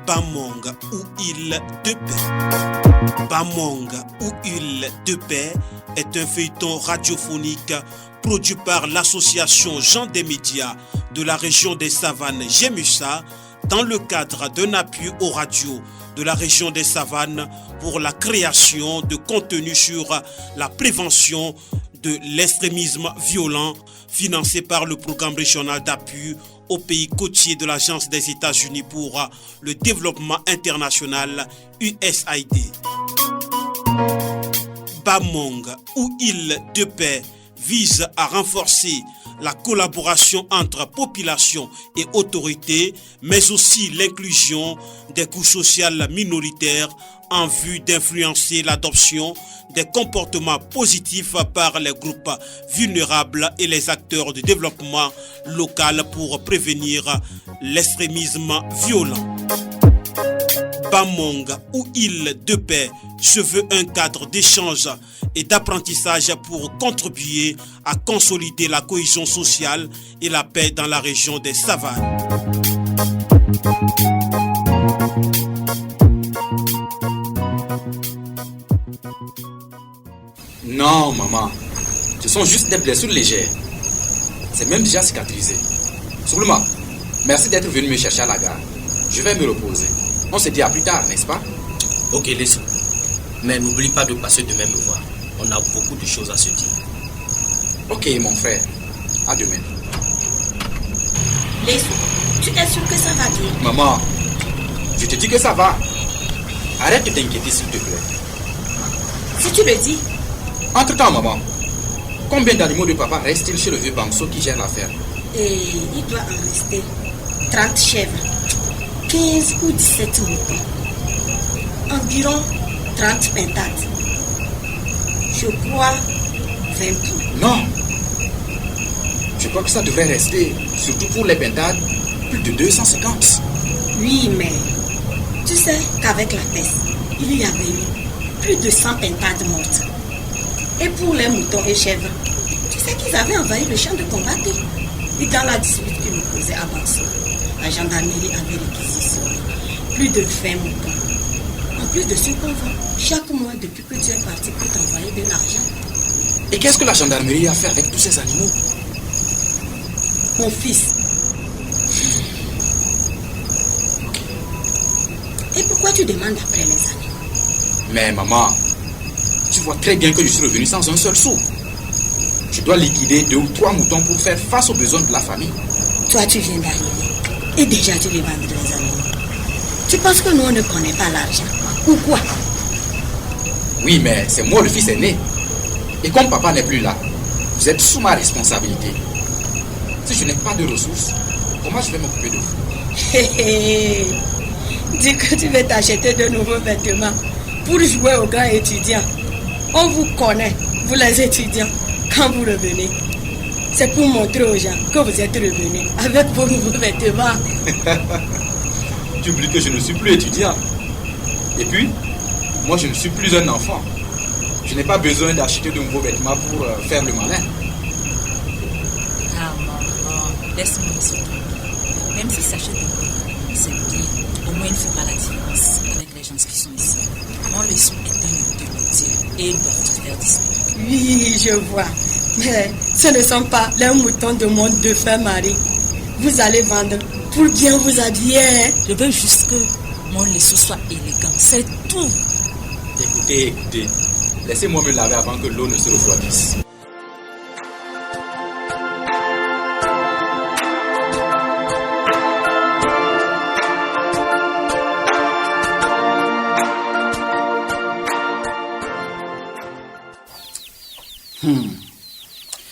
Bamong ou île de paix. Bamong ou île de paix est un feuilleton radiophonique produit par l'association Gens des médias de la région des Savanes Gémussa dans le cadre d'un appui aux radios de la région des Savanes pour la création de contenus sur la prévention de l'extrémisme violent financé par le programme régional d'appui aux pays côtiers de l'Agence des États-Unis pour le développement international USAID. Bamong ou île de paix vise à renforcer la collaboration entre population et autorités, mais aussi l'inclusion des couches sociales minoritaires en vue d'influencer l'adoption des comportements positifs par les groupes vulnérables et les acteurs de développement local pour prévenir l'extrémisme violent. Bamong ou île de paix se veut un cadre d'échange et d'apprentissage pour contribuer à consolider la cohésion sociale et la paix dans la région des Savanes. Non, maman. Ce sont juste des blessures légères. C'est même déjà cicatrisé. Soulema, merci d'être venu me chercher à la gare. Je vais me reposer. On se dit à plus tard, n'est-ce pas? Ok, laisse. Mais n'oublie pas de passer demain me voir. On a beaucoup de choses à se dire. Ok, mon frère. À demain. Laisse, tu es sûr que ça va bien? Maman, je te dis que ça va. Arrête de t'inquiéter, s'il te plaît. Si tu le dis. Entre-temps, maman, combien d'animaux de papa restent-ils chez le vieux Bamso qui gère la ferme? Et il doit en rester 30 chèvres, 15 ou 17 moutons, environ 30 pintades. Je crois 20 poules. Non. Je crois que ça devrait rester, surtout pour les pintades, plus de 250. Oui, mais tu sais qu'avec la peste, il y avait eu plus de 100 pintades mortes. Et pour les moutons et chèvres, tu sais qu'ils avaient envahi le champ de combat. Et dans la dispute qu'ils nous causaient à Banso, la gendarmerie avait réquisitionné plus de 20 moutons. En plus de ce qu'on vend chaque mois depuis que tu es parti pour t'envoyer de l'argent. Et qu'est-ce que la gendarmerie a fait avec tous ces animaux? Mon fils. Et pourquoi tu demandes après les animaux? Mais maman, tu vois très bien que je suis revenu sans un seul sou. Je dois liquider 2 ou 3 moutons pour faire face aux besoins de la famille. Toi, tu viens d'arriver. Et déjà, tu les vends les animaux. Tu penses que nous, on ne connaît pas l'argent? Ou quoi? Oui, mais c'est moi le fils aîné. Et comme papa n'est plus là, vous êtes sous ma responsabilité. Si je n'ai pas de ressources, comment je vais m'occuper de vous? Hé hé. Dis que tu veux t'acheter de nouveaux vêtements pour jouer aux grands étudiants. On vous connaît, vous les étudiants, quand vous revenez. C'est pour montrer aux gens que vous êtes revenus avec vos nouveaux vêtements. Tu oublies que je ne suis plus étudiant. Et puis, moi je ne suis plus un enfant. Je n'ai pas besoin d'acheter de nouveaux vêtements pour faire le malin. Ah maman, laisse-moi surtout. Même si ça achète des vêtements, c'est bien. Au moins il ne fait pas la différence avec les gens qui sont ici. Mon leçon est un niveau de métier et ils doivent tout faire d'ici. Oui, je vois. Mais ce ne sont pas les moutons de mon défunt mari. Vous allez vendre pour bien vous habiller. Je veux juste que mon leçon soit élégant, c'est tout. Écoutez, laissez-moi me laver avant que l'eau ne se refroidisse.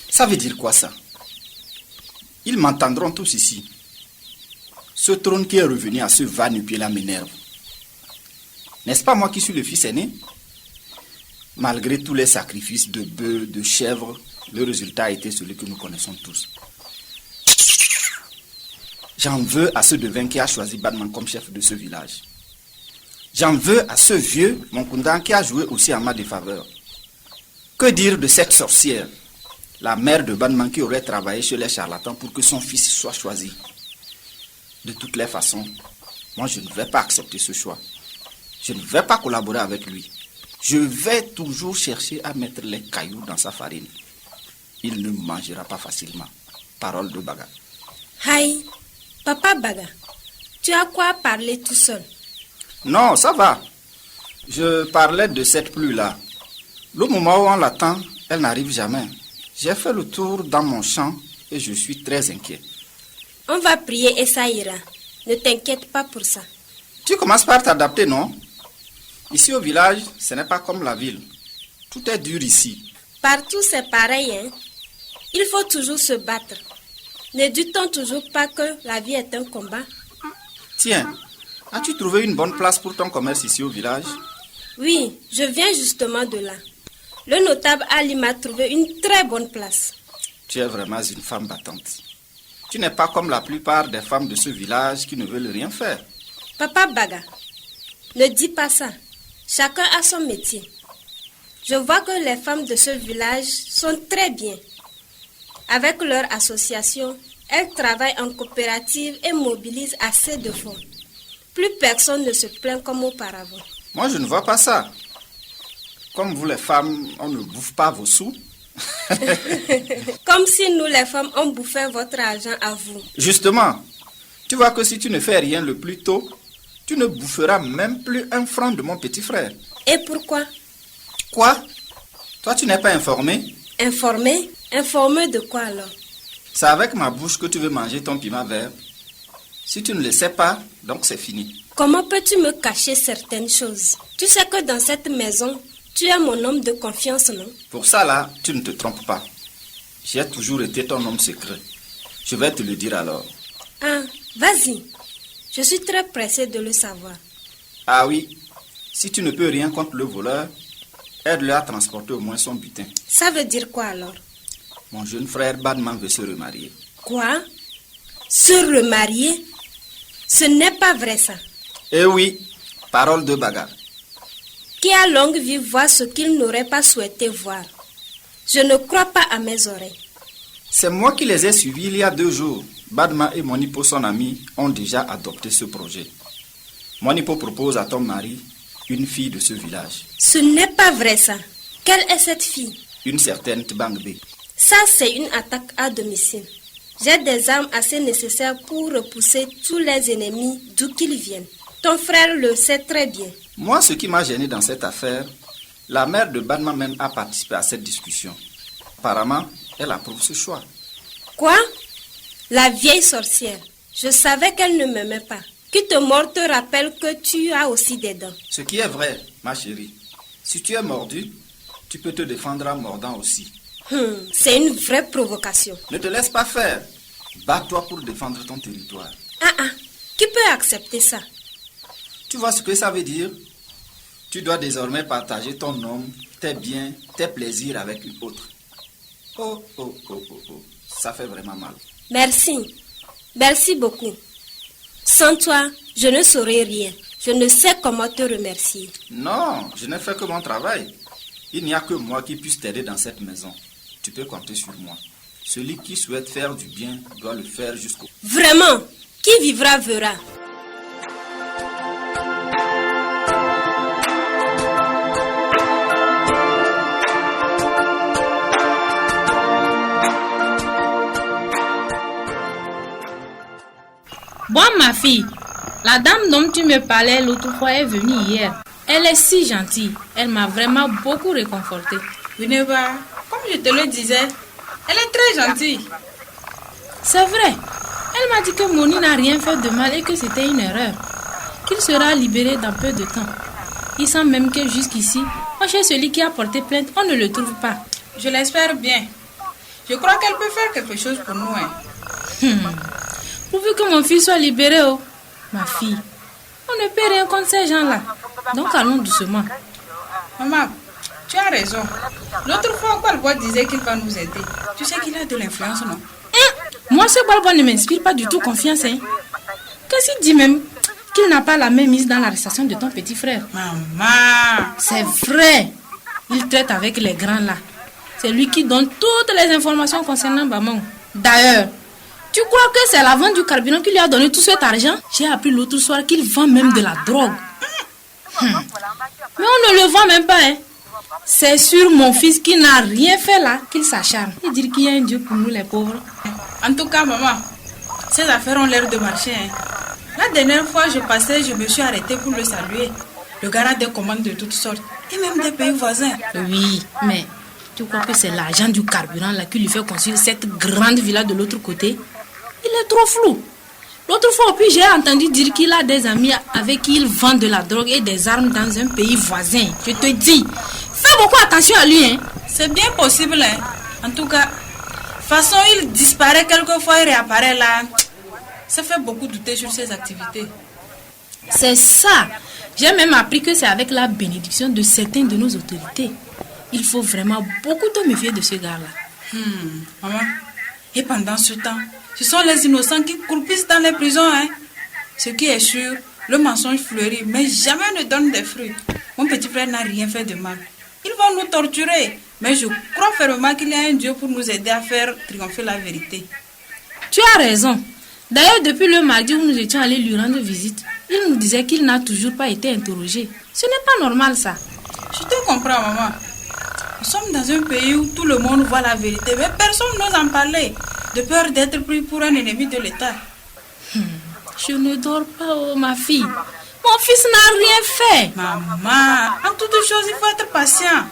Ça veut dire quoi ça? Ils m'entendront tous ici. Ce trône qui est revenu à ce va-nu-pied-là m'énerve. N'est-ce pas moi qui suis le fils aîné? Malgré tous les sacrifices de bœufs, de chèvres, le résultat a été celui que nous connaissons tous. J'en veux à ce devin qui a choisi Batman comme chef de ce village. J'en veux à ce vieux Monkundan qui a joué aussi en ma défaveur. Que dire de cette sorcière, la mère de Batman qui aurait travaillé chez les charlatans pour que son fils soit choisi? De toutes les façons, Moi, je ne vais pas accepter ce choix. Je ne vais pas collaborer avec lui. Je vais toujours chercher à mettre les cailloux dans sa farine. Il ne mangera pas facilement. Parole de Baga. Aïe, papa Baga, tu as quoi parler tout seul? Non, ça va. Je parlais de cette pluie-là. Le moment où on l'attend, elle n'arrive jamais. J'ai fait le tour dans mon champ et je suis très inquiet. On va prier et ça ira. Ne t'inquiète pas pour ça. Tu commences par t'adapter, non? Ici au village, ce n'est pas comme la ville. Tout est dur ici. Partout c'est pareil, hein? Il faut toujours se battre. Ne dit-on toujours pas que la vie est un combat? Tiens, as-tu trouvé une bonne place pour ton commerce ici au village? Oui, je viens justement de là. Le notable Ali m'a trouvé une très bonne place. Tu es vraiment une femme battante. Tu n'es pas comme la plupart des femmes de ce village qui ne veulent rien faire. Papa Baga, ne dis pas ça. Chacun a son métier. Je vois que les femmes de ce village sont très bien. Avec leur association, elles travaillent en coopérative et mobilisent assez de fonds. Plus personne ne se plaint comme auparavant. Moi, je ne vois pas ça. Comme vous les femmes, on ne bouffe pas vos sous. Comme si nous les femmes, on bouffait votre argent à vous. Justement, tu vois que si tu ne fais rien le plus tôt, tu ne boufferas même plus un franc de mon petit frère. Et pourquoi? Quoi? Toi, tu n'es pas informé? Informé? Informé de quoi alors? C'est avec ma bouche que tu veux manger ton piment vert. Si tu ne le sais pas, donc c'est fini. Comment peux-tu me cacher certaines choses? Tu sais que dans cette maison, tu es mon homme de confiance, non? Pour ça là, tu ne te trompes pas. J'ai toujours été ton homme secret. Je vais te le dire alors. Ah, vas-y. Je suis très pressée de le savoir. Ah oui, si tu ne peux rien contre le voleur, aide-le à transporter au moins son butin. Ça veut dire quoi alors? Mon jeune frère Badman veut se remarier. Quoi? Se remarier? Ce n'est pas vrai ça. Eh oui, parole de Baga. Qui a longue vie voit ce qu'il n'aurait pas souhaité voir. Je ne crois pas à mes oreilles. C'est moi qui les ai suivis il y a 2 jours. Badman et Monipo, son ami, ont déjà adopté ce projet. Monipo propose à ton mari une fille de ce village. Ce n'est pas vrai ça. Quelle est cette fille? Une certaine Tbangbe. Ça, c'est une attaque à domicile. J'ai des armes assez nécessaires pour repousser tous les ennemis d'où qu'ils viennent. Ton frère le sait très bien. Moi, ce qui m'a gêné dans cette affaire, la mère de Badman même a participé à cette discussion. Apparemment, elle approuve ce choix. Quoi? La vieille sorcière. Je savais qu'elle ne m'aimait pas. Qui te mord te rappelle que tu as aussi des dents. Ce qui est vrai, ma chérie. Si tu es mordu, tu peux te défendre en mordant aussi. C'est une vraie provocation. Ne te laisse pas faire. Bats-toi pour défendre ton territoire. Qui peut accepter ça? Tu vois ce que ça veut dire? Tu dois désormais partager ton homme, tes biens, tes plaisirs avec une autre. Oh. Ça fait vraiment mal. Merci. Merci beaucoup. Sans toi, je ne saurais rien. Je ne sais comment te remercier. Non, je n'ai fait que mon travail. Il n'y a que moi qui puisse t'aider dans cette maison. Tu peux compter sur moi. Celui qui souhaite faire du bien doit le faire jusqu'au... Vraiment? Qui vivra verra. Bon, ma fille, la dame dont tu me parlais l'autre fois est venue hier. Elle est si gentille. Elle m'a vraiment beaucoup réconfortée. Wineba, comme je te le disais, elle est très gentille. C'est vrai. Elle m'a dit que Moni n'a rien fait de mal et que c'était une erreur. Qu'il sera libéré dans peu de temps. Il semble même que jusqu'ici, on cherche celui qui a porté plainte, on ne le trouve pas. Je l'espère bien. Je crois qu'elle peut faire quelque chose pour nous. Pourvu que mon fils soit libéré, oh. Ma fille, on ne peut rien contre ces gens-là. Donc allons doucement. Maman, tu as raison. L'autre fois, Balboa disait qu'il va nous aider. Tu sais qu'il a de l'influence, non? Moi, ce Balboa ne m'inspire pas du tout confiance. Qu'est-ce qu'il dit même? Qu'il n'a pas la même mise dans l'arrestation de ton petit frère. Maman! C'est vrai. Il traite avec les grands là. C'est lui qui donne toutes les informations concernant Bamon. D'ailleurs, Tu crois que c'est la vente du carburant qui lui a donné tout cet argent? J'ai appris l'autre soir qu'il vend même de la drogue. Mais on ne le vend même pas, hein. C'est sur mon fils qui n'a rien fait là qu'il s'acharne. Et dire qu'il y a un Dieu pour nous les pauvres. En tout cas, maman, ces affaires ont l'air de marcher, hein. La dernière fois, je passais, je me suis arrêtée pour le saluer. Le gars a des commandes de toutes sortes, et même des pays voisins. Oui, mais tu crois que c'est l'argent du carburant là qui lui fait construire cette grande villa de l'autre côté? Il est trop flou. L'autre fois, puis j'ai entendu dire qu'il a des amis avec qui il vend de la drogue et des armes dans un pays voisin. Je te dis, fais beaucoup attention à lui, hein. C'est bien possible, hein. En tout cas, de toute façon, il disparaît quelquefois et réapparaît là. Ça fait beaucoup douter sur ses activités. C'est ça. J'ai même appris que c'est avec la bénédiction de certains de nos autorités. Il faut vraiment beaucoup te méfier de ce gars-là. Maman, et pendant ce temps, ce sont les innocents qui croupissent dans les prisons, hein. Ce qui est sûr, le mensonge fleurit, mais jamais ne donne des fruits. Mon petit frère n'a rien fait de mal. Ils vont nous torturer, mais je crois fermement qu'il y a un Dieu pour nous aider à faire triompher la vérité. Tu as raison. D'ailleurs, depuis le mardi où nous étions allés lui rendre visite, il nous disait qu'il n'a toujours pas été interrogé. Ce n'est pas normal, ça. Je te comprends, maman. Nous sommes dans un pays où tout le monde voit la vérité, mais personne n'ose en parler, de peur d'être pris pour un ennemi de l'État. Je ne dors pas, oh, ma fille. Mon fils n'a rien fait. Maman, en toute chose, il faut être patient.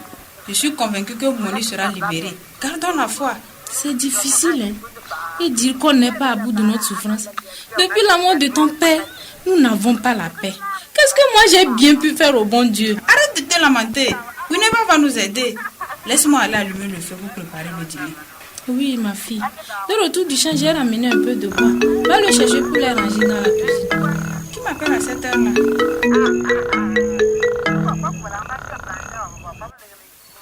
Je suis convaincue que Moni sera libéré. Gardons la foi. C'est difficile, hein. Et dire qu'on n'est pas à bout de notre souffrance. Depuis la mort de ton père, nous n'avons pas la paix. Qu'est-ce que moi j'ai bien pu faire au bon Dieu? Arrête de te lamenter. Wineba va nous aider. Laisse-moi aller allumer le feu pour préparer le dîner. Oui, ma fille. De retour du champ, j'ai ramené un peu de bois. Va le chercher pour les ranger dans la cuisine. Qui m'appelle à cette heure-là?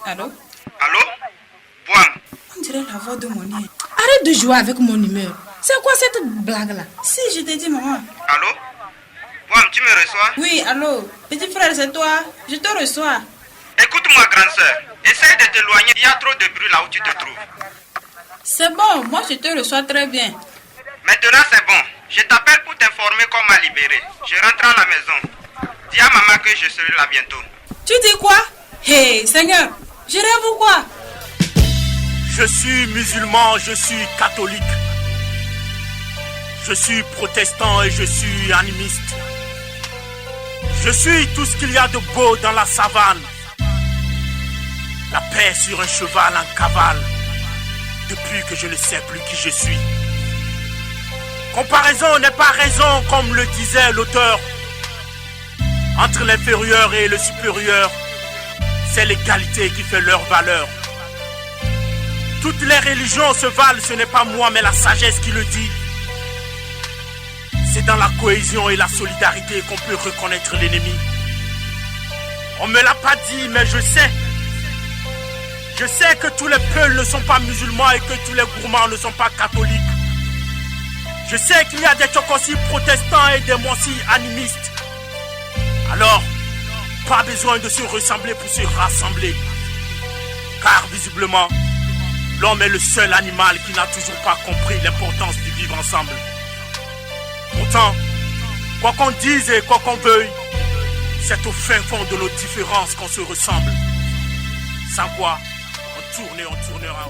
Allô? Allô? Bon. On dirait la voix de Moni. Arrête de jouer avec mon humeur. C'est quoi cette blague-là? Si, je t'ai dit, maman. Allô? Bon, tu me reçois? Oui, allô? Petit frère, c'est toi? Je te reçois. Écoute-moi, grande sœur. Essaye de t'éloigner. Il y a trop de bruit là où tu te trouves. C'est bon, moi je te reçois très bien. Maintenant, c'est bon. Je t'appelle pour t'informer qu'on m'a libéré. Je rentre à la maison. Dis à maman que je serai là bientôt. Tu dis quoi? Hé, Seigneur, je rêve ou quoi? Je suis musulman, je suis catholique. Je suis protestant et je suis animiste. Je suis tout ce qu'il y a de beau dans la savane. La paix sur un cheval en cavale. Depuis que je ne sais plus qui je suis. Comparaison n'est pas raison, comme le disait l'auteur. Entre l'inférieur et le supérieur, c'est l'égalité qui fait leur valeur. Toutes les religions se valent, ce n'est pas moi mais la sagesse qui le dit. C'est dans la cohésion et la solidarité qu'on peut reconnaître l'ennemi. On me l'a pas dit, mais je sais. Je sais que tous les peuples ne sont pas musulmans et que tous les gourmands ne sont pas catholiques. Je sais qu'il y a des Tchokosi protestants et des Monsi animistes. Alors, pas besoin de se ressembler pour se rassembler. Car visiblement, l'homme est le seul animal qui n'a toujours pas compris l'importance du vivre ensemble. Pourtant, quoi qu'on dise et quoi qu'on veuille, c'est au fin fond de nos différences qu'on se ressemble. Sans quoi, on tournera.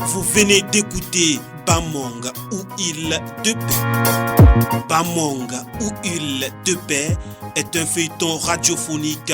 Vous venez d'écouter Bamonga ou Île de paix. Bamonga ou Île de paix est un feuilleton radiophonique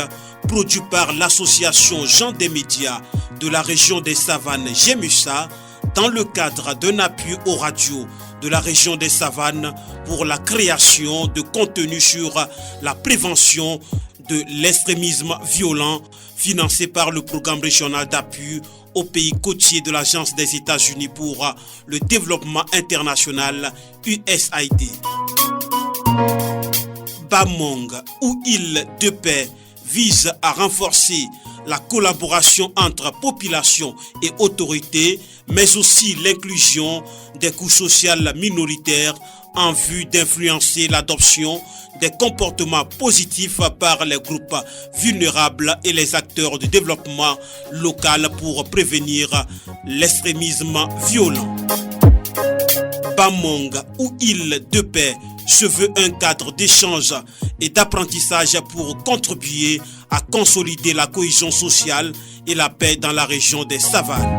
produit par l'association Gens des médias de la région des Savanes Jemusa dans le cadre d'un appui aux radios de la région des Savanes pour la création de contenus sur la prévention de l'extrémisme violent financé par le programme régional d'appui aux pays côtiers de l'Agence des États-Unis pour le développement international USAID. Bamong ou Île de paix vise à renforcer la collaboration entre population et autorités, mais aussi l'inclusion des couches sociales minoritaires en vue d'influencer l'adoption des comportements positifs par les groupes vulnérables et les acteurs de développement local pour prévenir l'extrémisme violent. Bamonga ou île de paix se veut un cadre d'échange et d'apprentissage pour contribuer à consolider la cohésion sociale et la paix dans la région des savanes.